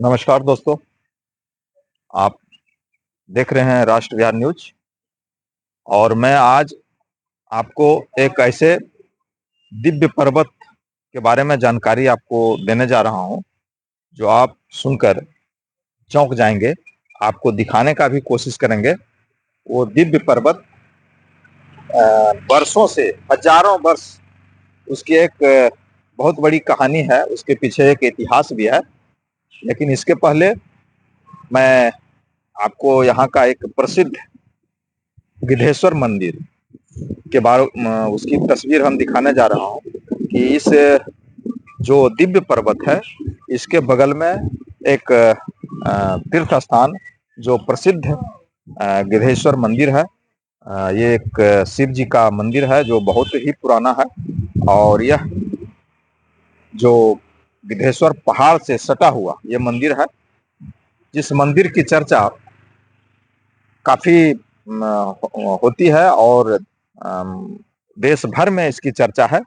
नमस्कार दोस्तों, आप देख रहे हैं राष्ट्र विहार न्यूज। और मैं आज आपको एक ऐसे दिव्य पर्वत के बारे में जानकारी आपको देने जा रहा हूं, जो आप सुनकर चौंक जाएंगे। आपको दिखाने का भी कोशिश करेंगे। वो दिव्य पर्वत वर्षों से, हजारों वर्ष, उसकी एक बहुत बड़ी कहानी है, उसके पीछे एक इतिहास भी है। लेकिन इसके पहले मैं आपको यहाँ का एक प्रसिद्ध गिद्धेश्वर मंदिर के बारे उसकी तस्वीर हम दिखाने जा रहा हूँ कि इस जो दिव्य पर्वत है, इसके बगल में एक तीर्थ स्थान जो प्रसिद्ध गिद्धेश्वर मंदिर है। ये एक शिव जी का मंदिर है जो बहुत ही पुराना है। और यह जो गिद्धेश्वर पहाड़ से सटा हुआ ये मंदिर है, जिस मंदिर की चर्चा काफी होती है और देश भर में इसकी चर्चा है।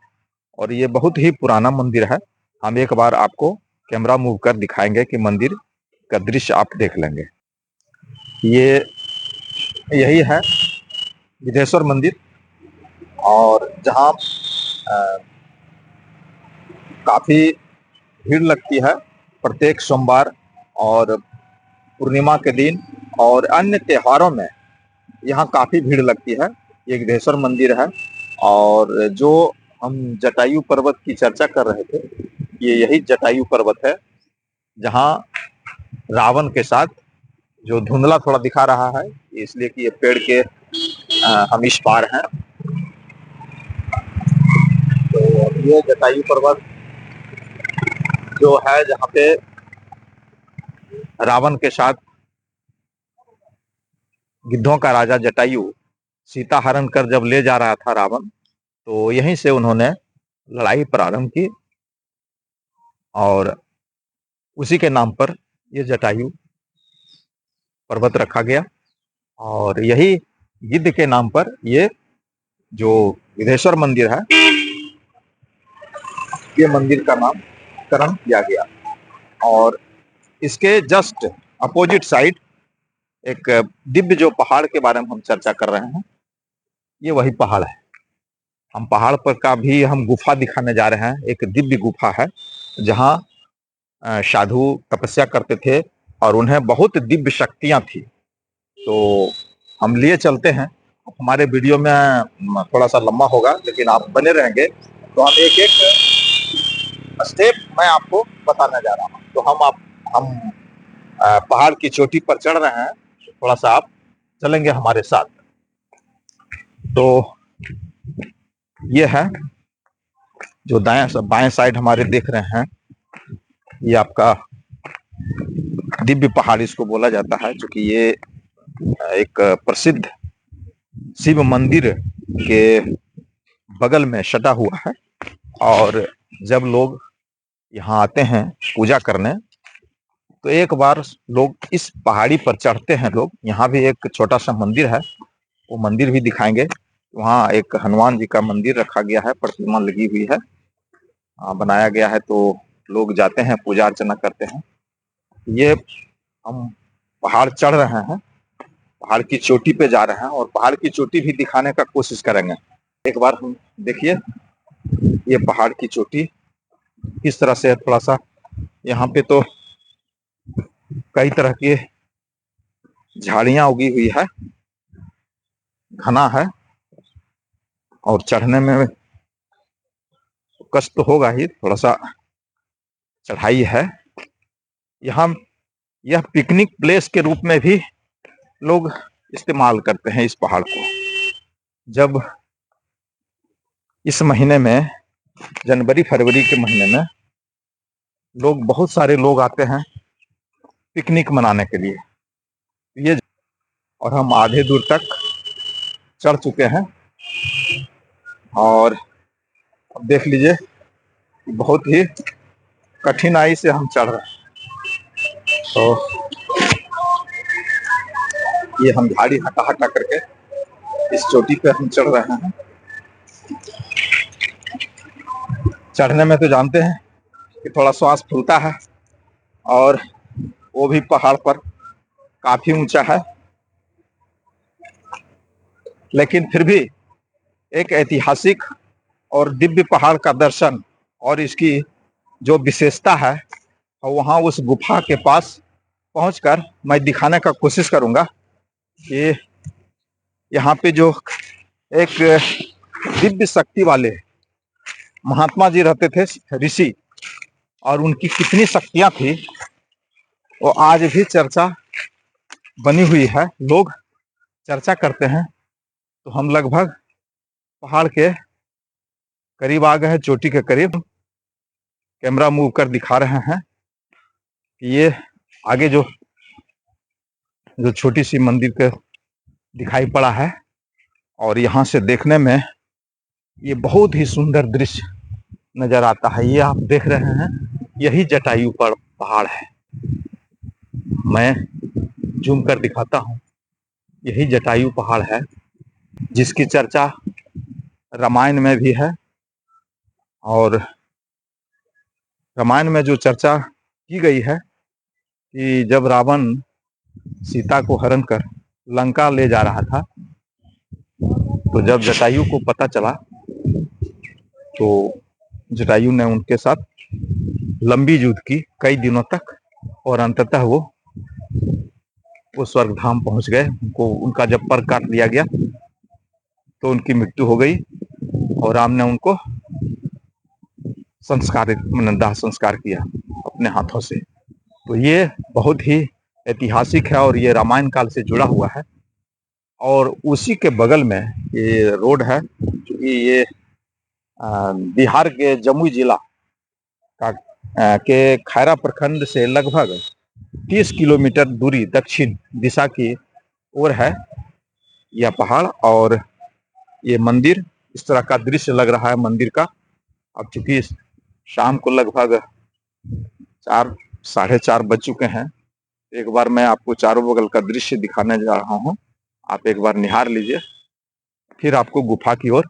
और ये बहुत ही पुराना मंदिर है। हम एक बार आपको कैमरा मूव कर दिखाएंगे कि मंदिर का दृश्य आप देख लेंगे। ये यही है गिद्धेश्वर मंदिर, और जहाँ काफी भीड़ लगती है प्रत्येक सोमवार और पूर्णिमा के दिन और अन्य त्योहारों में। यहाँ काफी भीड़ लगती है। ये गिद्धेश्वर मंदिर है। और जो हम जटायु पर्वत की चर्चा कर रहे थे, ये यही जटायु पर्वत है, जहाँ रावण के साथ, जो धुंधला थोड़ा दिखा रहा है इसलिए कि ये पेड़ के हम इस पार हैं। तो ये जटायु पर्वत जो है, जहाँ पे रावण के साथ गिद्धों का राजा जटायु सीता हरण कर जब ले जा रहा था रावण, तो यहीं से उन्होंने लड़ाई प्रारंभ की और उसी के नाम पर ये जटायु पर्वत रखा गया। और यही गिद्ध के नाम पर ये जो गिद्धेश्वर मंदिर है, ये मंदिर का नामकरण किया गया। और इसके जस्ट अपोजिट साइड एक दिव्य जो पहाड़ के बारे में हम चर्चा कर रहे हैं, ये वही पहाड़ है। हम पहाड़ पर का भी हम गुफा दिखाने जा रहे हैं। एक दिव्य गुफा है जहाँ साधु तपस्या करते थे और उन्हें बहुत दिव्य शक्तियां थी। तो हम लिए चलते हैं। हमारे वीडियो में थोड़ा सा लंबा होगा, लेकिन आप बने रहेंगे तो हम एक एक स्टेप मैं आपको बताने जा रहा हूँ। तो हम पहाड़ की चोटी पर चढ़ रहे हैं, थोड़ा सा आप चलेंगे हमारे साथ। तो ये है जो बाएं साइड हमारे देख रहे हैं, ये आपका दिव्य पहाड़ इसको बोला जाता है, क्योंकि ये एक प्रसिद्ध शिव मंदिर के बगल में सटा हुआ है। और जब लोग यहाँ आते हैं पूजा करने, तो एक बार लोग इस पहाड़ी पर चढ़ते हैं। लोग यहाँ भी एक छोटा सा मंदिर है, वो मंदिर भी दिखाएंगे। वहाँ एक हनुमान जी का मंदिर रखा गया है, प्रतिमा लगी हुई है, बनाया गया है। तो लोग जाते हैं, पूजा अर्चना करते हैं। ये हम पहाड़ चढ़ रहे हैं, पहाड़ की चोटी पे जा रहे हैं और पहाड़ की चोटी भी दिखाने का कोशिश करेंगे। एक बार हम देखिए ये पहाड़ की चोटी किस तरह से है। थोड़ा सा यहाँ पे तो कई तरह की झाड़ियां उगी हुई है, घना है और चढ़ने में कष्ट तो होगा ही, थोड़ा सा चढ़ाई है। यहाँ यह पिकनिक प्लेस के रूप में भी लोग इस्तेमाल करते हैं इस पहाड़ को। जब इस महीने में, जनवरी फरवरी के महीने में, लोग बहुत सारे लोग आते हैं पिकनिक मनाने के लिए। ये और हम आधे दूर तक चढ़ चुके हैं और अब देख लीजिए बहुत ही कठिनाई से हम चढ़ रहे हैं। तो ये हम झाड़ी हटा हटा करके इस चोटी पे हम चढ़ रहे हैं। चढ़ने में तो जानते हैं कि थोड़ा श्वास फूलता है और वो भी पहाड़ पर काफी ऊंचा है, लेकिन फिर भी एक ऐतिहासिक और दिव्य पहाड़ का दर्शन और इसकी जो विशेषता है, वहाँ उस गुफा के पास पहुंचकर मैं दिखाने का कोशिश करूंगा कि यहाँ पे जो एक दिव्य शक्ति वाले महात्मा जी रहते थे, ऋषि, और उनकी कितनी शक्तियां थी वो आज भी चर्चा बनी हुई है। लोग चर्चा करते हैं। तो हम लगभग पहाड़ के करीब आ गए हैं, चोटी के करीब। कैमरा मूव कर दिखा रहे हैं कि ये आगे जो छोटी सी मंदिर के दिखाई पड़ा है, और यहाँ से देखने में ये बहुत ही सुंदर दृश्य नजर आता है। ये आप देख रहे हैं, यही जटायु पर पहाड़ है। मैं जूम कर दिखाता हूँ, यही जटायु पहाड़ है जिसकी चर्चा रामायण में भी है। और रामायण में जो चर्चा की गई है कि जब रावण सीता को हरण कर लंका ले जा रहा था, तो जब जटायु को पता चला तो जटायु ने उनके साथ लंबी युद्ध की कई दिनों तक, और अंततः वो स्वर्गधाम पहुंच गए। उनका जब पर काट दिया गया तो उनकी मृत्यु हो गई, और राम ने उनको दाह संस्कार किया अपने हाथों से। तो ये बहुत ही ऐतिहासिक है और ये रामायण काल से जुड़ा हुआ है। और उसी के बगल में ये रोड है, क्योंकि ये बिहार के जमुई जिला का के खैरा प्रखंड से लगभग 30 किलोमीटर दूरी दक्षिण दिशा की ओर है यह पहाड़। और ये मंदिर, इस तरह का दृश्य लग रहा है मंदिर का। अब चूंकि शाम को लगभग 4-4:30 बज चुके हैं, एक बार मैं आपको चारों बगल का दृश्य दिखाने जा रहा हूँ। आप एक बार निहार लीजिए, फिर आपको गुफा की ओर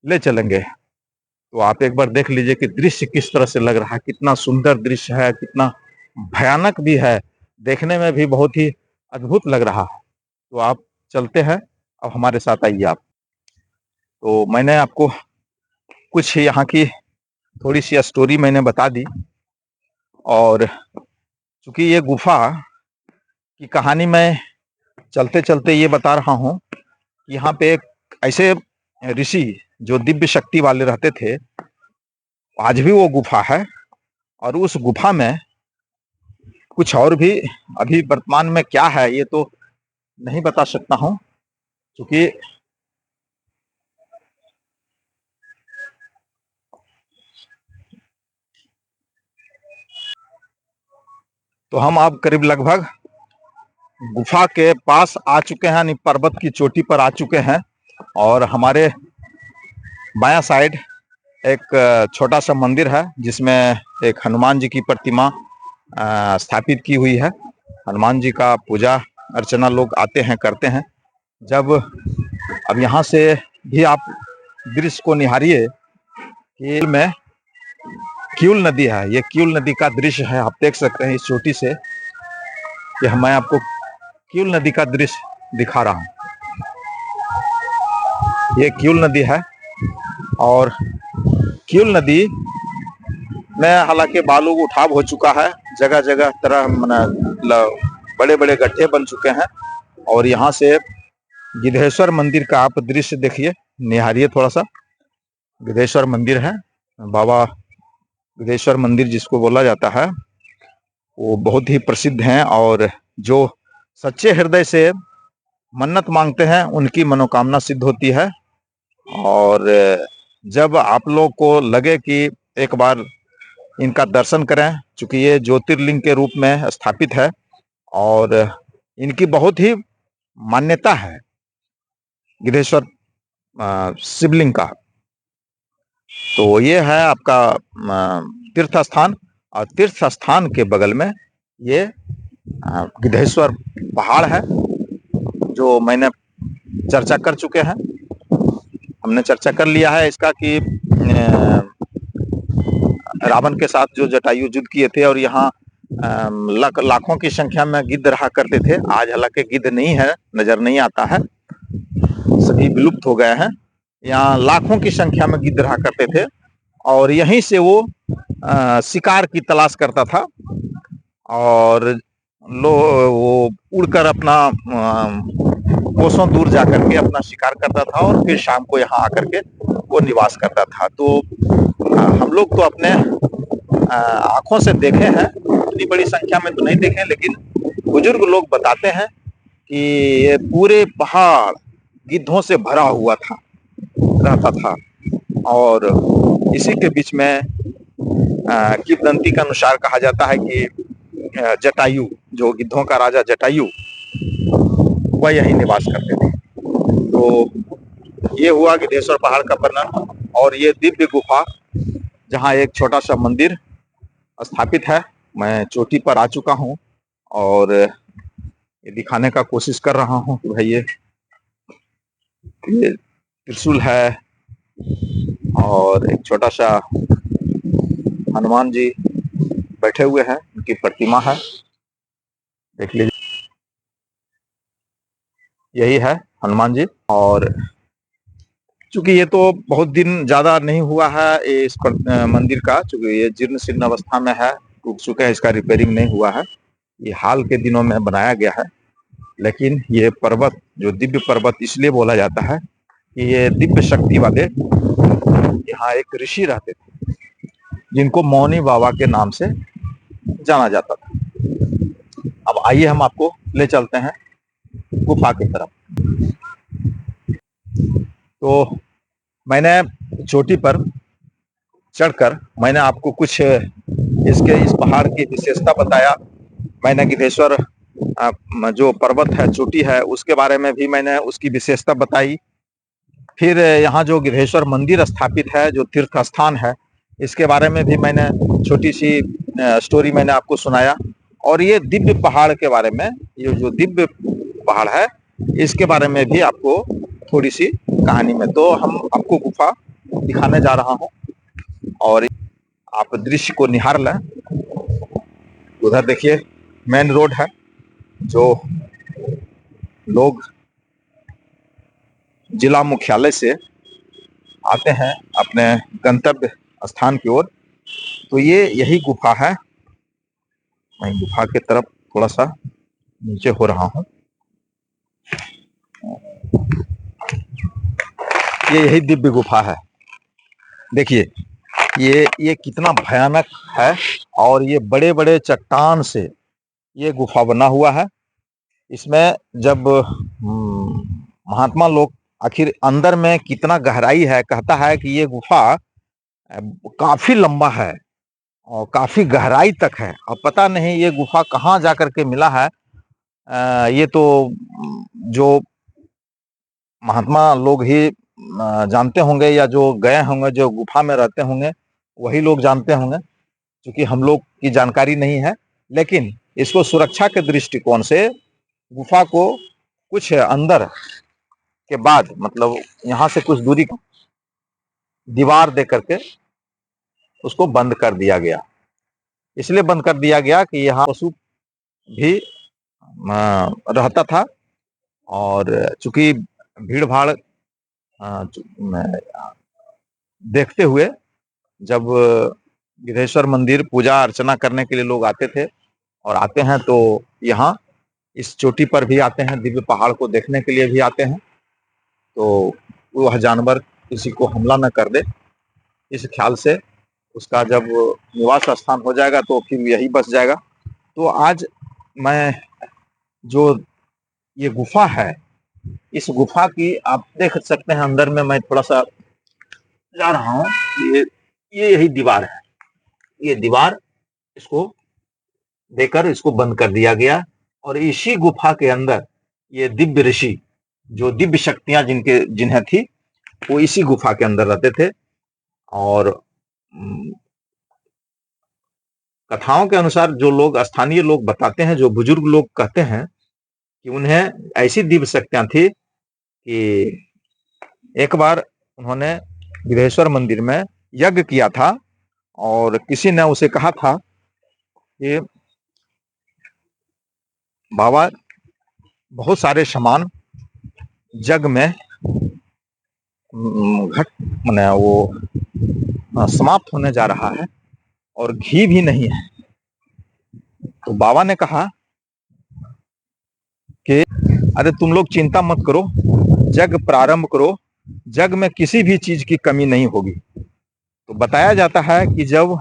ले चलेंगे। तो आप एक बार देख लीजिए कि दृश्य किस तरह से लग रहा है, कितना सुंदर दृश्य है, कितना भयानक भी है, देखने में भी बहुत ही अद्भुत लग रहा है। तो आप चलते हैं, अब हमारे साथ आइए आप। तो मैंने आपको कुछ यहाँ की थोड़ी सी स्टोरी मैंने बता दी, और चूंकि ये गुफा की कहानी मैं चलते चलते ये बता रहा हूँ, यहाँ पे एक ऐसे ऋषि जो दिव्य शक्ति वाले रहते थे, आज भी वो गुफा है। और उस गुफा में कुछ और भी अभी वर्तमान में क्या है ये तो नहीं बता सकता हूँ, क्योंकि तो हम अब करीब लगभग गुफा के पास आ चुके हैं, यानी पर्वत की चोटी पर आ चुके हैं। और हमारे बायां साइड एक छोटा सा मंदिर है जिसमें एक हनुमान जी की प्रतिमा स्थापित की हुई है। हनुमान जी का पूजा अर्चना लोग आते हैं, करते हैं। जब अब यहाँ से भी आप दृश्य को निहारिए कि में क्यूल नदी है, ये क्यूल नदी का दृश्य है। आप देख सकते हैं इस चोटी से कि मैं आपको क्यूल नदी का दृश्य दिखा रहा हूँ। ये क्यूल नदी है, और क्यूल नदी में हालांकि बालू उठाव हो चुका है, जगह जगह तरह बड़े बड़े गड्ढे बन चुके हैं। और यहाँ से गिद्धेश्वर मंदिर का आप दृश्य देखिए, निहारिए थोड़ा सा। गिद्धेश्वर मंदिर है, बाबा गिद्धेश्वर मंदिर जिसको बोला जाता है, वो बहुत ही प्रसिद्ध हैं। और जो सच्चे हृदय से मन्नत मांगते हैं उनकी मनोकामना सिद्ध होती है। और जब आप लोग को लगे कि एक बार इनका दर्शन करें, चूंकि ये ज्योतिर्लिंग के रूप में स्थापित है और इनकी बहुत ही मान्यता है गिद्धेश्वर शिवलिंग का। तो ये है आपका तीर्थ स्थान, और तीर्थ स्थान के बगल में ये गिद्धेश्वर पहाड़ है जो मैंने चर्चा कर चुके हैं। हमने चर्चा कर लिया है इसका कि रावण के साथ जो जटायु युद्ध किए थे, और यहाँ लाखों की संख्या में गिद्ध रहा करते थे। आज हालांकि गिद्ध नहीं है, नजर नहीं आता है, सभी विलुप्त हो गए हैं। यहाँ लाखों की संख्या में गिद्ध रहा करते थे और यहीं से वो शिकार की तलाश करता था और लो वो उड़कर अपना कोसों दूर जा करके अपना शिकार करता था और फिर शाम को यहाँ आकर के वो निवास करता था। तो हम लोग तो अपने आंखों से देखे हैं, इतनी बड़ी संख्या में तो नहीं देखे, लेकिन बुजुर्ग लोग बताते हैं कि ये पूरे पहाड़ गिद्धों से भरा हुआ था, रहता था। और इसी के बीच में किंवदंती के अनुसार कहा जाता है कि जटायु, जो गिद्धों का राजा जटायु, वह यही निवास करते थे। तो ये हुआ गिद्धेश्वर पहाड़ का वर्णन। और ये दिव्य गुफा जहाँ एक छोटा सा मंदिर स्थापित है, मैं चोटी पर आ चुका हूँ और ये दिखाने का कोशिश कर रहा हूँ कि भाई ये त्रिशूल है और एक छोटा सा हनुमान जी बैठे हुए हैं, उनकी प्रतिमा है, देख लीजिए, यही है हनुमान जी। और चूंकि ये तो बहुत दिन ज्यादा नहीं हुआ है ये इस मंदिर का, चूंकि ये जीर्ण शीर्ण अवस्था में है, टूट चुका है, इसका रिपेयरिंग नहीं हुआ है, ये हाल के दिनों में बनाया गया है। लेकिन ये पर्वत, जो दिव्य पर्वत इसलिए बोला जाता है कि ये दिव्य शक्ति वाले यहाँ एक ऋषि रहते थे जिनको मौनी बाबा के नाम से जाना जाता था। अब आइए हम आपको ले चलते हैं गुफा की तरफ। तो मैंने चोटी पर चढ़कर मैंने आपको कुछ इसके इस पहाड़ की विशेषता बताया। मैंने गिद्धेश्वर जो पर्वत है, चोटी है, उसके बारे में भी मैंने उसकी विशेषता बताई। फिर यहाँ जो गिद्धेश्वर मंदिर स्थापित है, जो तीर्थ स्थान है, इसके बारे में भी मैंने छोटी सी स्टोरी मैंने आपको सुनाया। और ये दिव्य पहाड़ के बारे में, ये जो दिव्य पहाड़ है, इसके बारे में भी आपको थोड़ी सी कहानी में। तो हम आपको गुफा दिखाने जा रहा हूँ और आप दृश्य को निहार लें। उधर देखिए मेन रोड है, जो लोग जिला मुख्यालय से आते हैं अपने गंतव्य स्थान की ओर। तो ये यही गुफा है। मैं गुफा की तरफ थोड़ा सा नीचे हो रहा हूँ। ये यही दिव्य गुफा है। देखिए ये कितना भयानक है और ये बड़े बड़े चट्टान से ये गुफा बना हुआ है। इसमें जब महात्मा लोग आखिर अंदर में कितना गहराई है, कहता है कि ये गुफा काफी लंबा है और काफी गहराई तक है। अब पता नहीं ये गुफा कहाँ जाकर के मिला है। ये तो जो महात्मा लोग ही जानते होंगे, या जो गए होंगे, जो गुफा में रहते होंगे, वही लोग जानते होंगे, क्योंकि हम लोग की जानकारी नहीं है। लेकिन इसको सुरक्षा के दृष्टिकोण से गुफा को कुछ अंदर के बाद, मतलब यहाँ से कुछ दूरी दीवार दे करके उसको बंद कर दिया गया। इसलिए बंद कर दिया गया कि यहाँ पशु भी रहता था और चूंकि भीड़ भाड़ देखते हुए जब गिद्धेश्वर मंदिर पूजा अर्चना करने के लिए लोग आते थे और आते हैं, तो यहाँ इस चोटी पर भी आते हैं, दिव्य पहाड़ को देखने के लिए भी आते हैं, तो वह जानवर किसी को हमला न कर दे, इस ख्याल से उसका जब निवास स्थान हो जाएगा तो फिर यही बस जाएगा। तो आज मैं जो ये गुफा है, इस गुफा की आप देख सकते हैं, अंदर में मैं थोड़ा सा जा रहा हूँ। ये यही दीवार है, ये दीवार, इसको देकर इसको बंद कर दिया गया। और इसी गुफा के अंदर ये दिव्य ऋषि, जो दिव्य शक्तियां जिन्हें थी, वो इसी गुफा के अंदर रहते थे। और कथाओं के अनुसार जो लोग, स्थानीय लोग बताते हैं, जो बुजुर्ग लोग कहते हैं कि उन्हें ऐसी दिव्य शक्तियां थी कि एक बार उन्होंने गिद्धेश्वर मंदिर में यज्ञ किया था और किसी ने उसे कहा था कि बाबा बहुत सारे सामान जग में घट माने वो समाप्त होने जा रहा है और घी भी नहीं है। तो बाबा ने कहा कि अरे तुम लोग चिंता मत करो, जग प्रारंभ करो, जग में किसी भी चीज की कमी नहीं होगी। तो बताया जाता है कि जब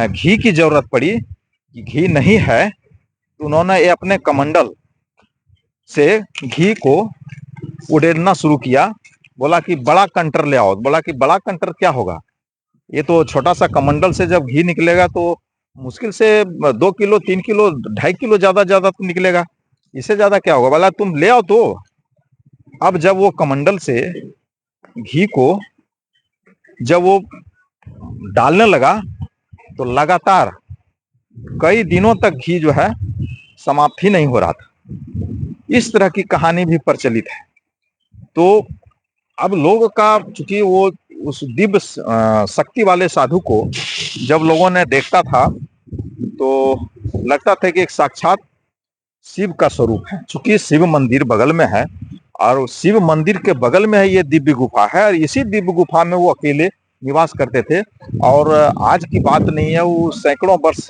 घी की जरूरत पड़ी, कि घी नहीं है, तो उन्होंने ये अपने कमंडल से घी को उड़ेलना शुरू किया। बोला कि बड़ा कंटर ले आओ। बोला कि बड़ा कंटर क्या होगा, ये तो छोटा सा कमंडल से जब घी निकलेगा तो मुश्किल से 2 किलो 3 किलो 2.5 किलो ज्यादा ज्यादा तो निकलेगा, इससे ज्यादा क्या होगा। बोला तुम ले आओ। तो अब जब वो कमंडल से घी को जब वो डालने लगा तो लगातार कई दिनों तक घी जो है समाप्त ही नहीं हो रहा था। इस तरह की कहानी भी प्रचलित है। तो अब लोग का चूंकि वो उस दिव्य शक्ति वाले साधु को जब लोगों ने देखता था तो लगता था कि एक साक्षात शिव का स्वरूप है। चूंकि शिव मंदिर बगल में है और शिव मंदिर के बगल में है ये दिव्य गुफा है, और इसी दिव्य गुफा में वो अकेले निवास करते थे। और आज की बात नहीं है, वो सैकड़ों वर्ष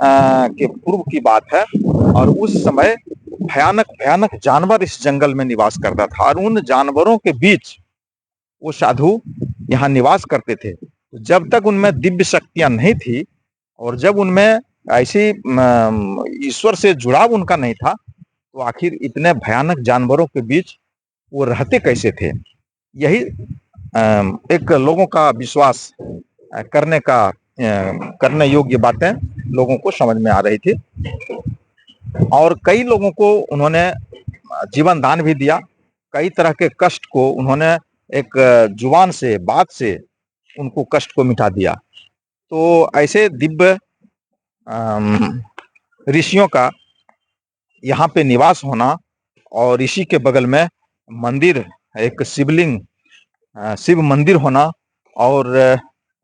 के पूर्व की बात है। और उस समय भयानक भयानक जानवर इस जंगल में निवास करता था, और उन जानवरों के बीच वो साधु यहाँ निवास करते थे। तो जब तक उनमें दिव्य शक्तियां नहीं थी और जब उनमें ऐसी ईश्वर से जुड़ाव उनका नहीं था, तो आखिर इतने भयानक जानवरों के बीच वो रहते कैसे थे। यही एक लोगों का विश्वास करने योग्य बातें लोगों को समझ में आ रही थी। और कई लोगों को उन्होंने जीवन दान भी दिया। कई तरह के कष्ट को उन्होंने एक जुबान से, बात से उनको कष्ट को मिटा दिया। तो ऐसे दिव्य ऋषियों का यहाँ पे निवास होना और ऋषि के बगल में मंदिर, एक शिवलिंग, शिव मंदिर होना और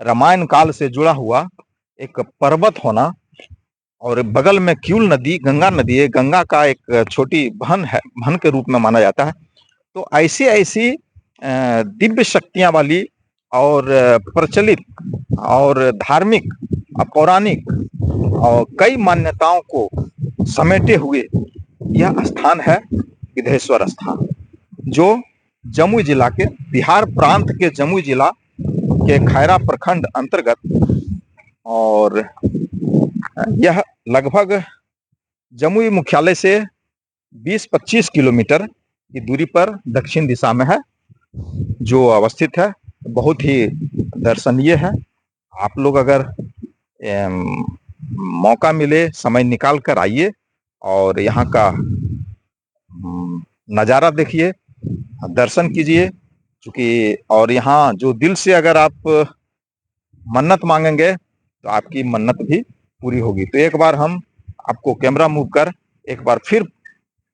रामायण काल से जुड़ा हुआ एक पर्वत होना, और बगल में क्यूल नदी, गंगा नदी है, गंगा का एक छोटी बहन है, बहन के रूप में माना जाता है। तो ऐसी ऐसी दिव्य शक्तियां वाली और प्रचलित और धार्मिक, पौराणिक और कई मान्यताओं को समेटे हुए यह स्थान है विधेश्वर स्थान, जो जमुई जिला के, बिहार प्रांत के जमुई जिला के खैरा प्रखंड अंतर्गत, और यह लगभग जमुई मुख्यालय से 20-25 किलोमीटर की दूरी पर दक्षिण दिशा में है, जो अवस्थित है। बहुत ही दर्शनीय है। आप लोग अगर मौका मिले, समय निकाल कर आइए और यहाँ का नज़ारा देखिए, दर्शन कीजिए। चूंकि और यहाँ जो दिल से अगर आप मन्नत मांगेंगे तो आपकी मन्नत भी पूरी होगी। तो एक बार हम आपको कैमरा मूव कर एक बार फिर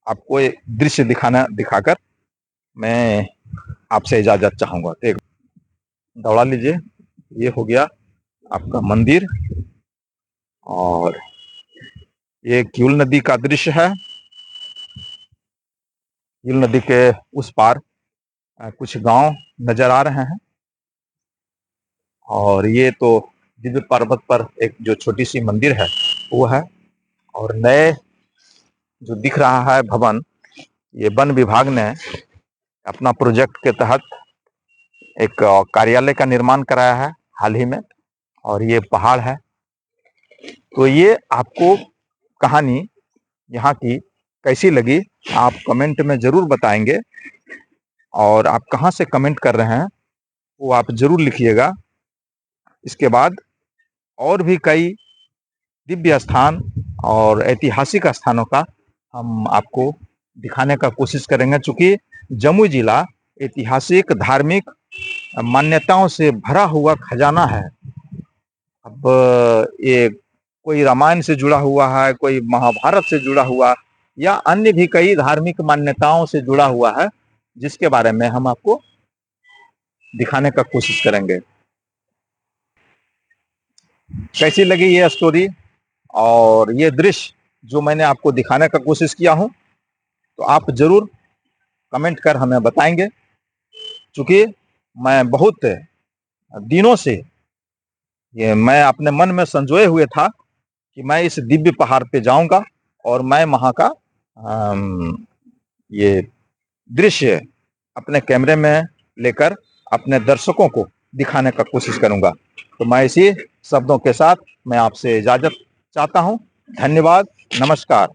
आपको एक दृश्य दिखाकर मैं आपसे इजाजत चाहूंगा। तो एक दौड़ा लीजिए। ये हो गया आपका मंदिर, और ये क्यूल नदी का दृश्य है। क्यूल नदी के उस पार कुछ गांव नजर आ रहे हैं, और ये तो दिव्य पर्वत पर एक जो छोटी सी मंदिर है वो है। और नए जो दिख रहा है भवन, ये वन विभाग ने अपना प्रोजेक्ट के तहत एक कार्यालय का निर्माण कराया है हाल ही में, और ये पहाड़ है। तो ये आपको कहानी यहाँ की कैसी लगी आप कमेंट में जरूर बताएंगे, और आप कहाँ से कमेंट कर रहे हैं वो आप जरूर लिखिएगा। इसके बाद और भी कई दिव्य स्थान और ऐतिहासिक स्थानों का हम आपको दिखाने का कोशिश करेंगे। चूंकि जमुई जिला ऐतिहासिक, धार्मिक मान्यताओं से भरा हुआ खजाना है। अब ये कोई रामायण से जुड़ा हुआ है, कोई महाभारत से जुड़ा हुआ, या अन्य भी कई धार्मिक मान्यताओं से जुड़ा हुआ है, जिसके बारे में हम आपको दिखाने का कोशिश करेंगे। कैसी लगी ये स्टोरी और ये दृश्य जो मैंने आपको दिखाने का कोशिश किया हूँ, तो आप ज़रूर कमेंट कर हमें बताएंगे। चूँकि मैं बहुत दिनों से ये मैं अपने मन में संजोए हुए था कि मैं इस दिव्य पहाड़ पे जाऊंगा और मैं वहाँ का ये दृश्य अपने कैमरे में लेकर अपने दर्शकों को दिखाने का कोशिश करूंगा। तो मैं इसी शब्दों के साथ मैं आपसे इजाज़त चाहता हूं। धन्यवाद, नमस्कार।